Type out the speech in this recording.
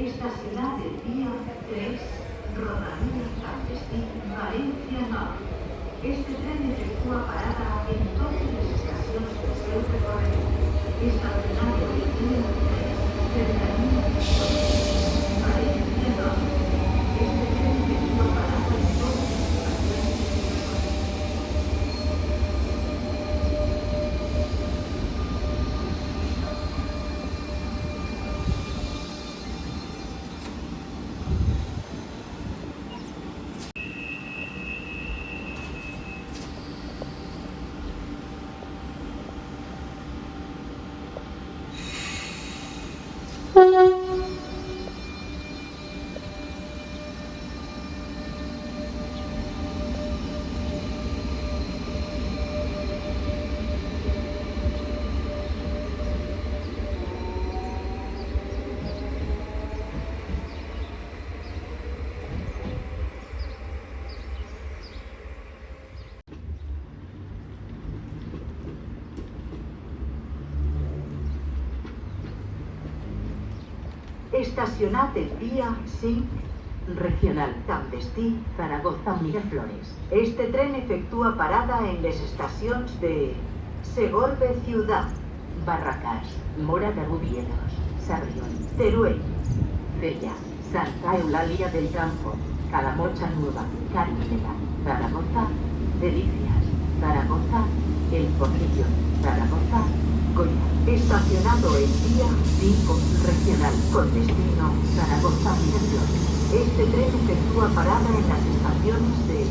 Estacionar el día 3, Rodalía Clandestín, Valencia Norte. Este tren efectúa parada en todas las estaciones del seu recorrido. Estacionado el día 3, Cercanía, Valencia Norte. Este tren efectúa parada en todas las estaciones del seu recorrido. Estacionat el día 5, Regional Clandestí, Zaragoza Miraflores. Este tren efectúa parada en las estaciones de Segorbe Ciudad, Barracas, Mora de Agudieros, Sarrión, Teruel, Cella, Santa Eulalia del Campo, Calamocha Nueva, Carmela, Zaragoza, Delicias, Zaragoza, El Portillo, Zaragoza, Goya. Estacionado el día 5, Regional con destino Zaragoza Miraflores. Este tren efectúa parada en las estaciones de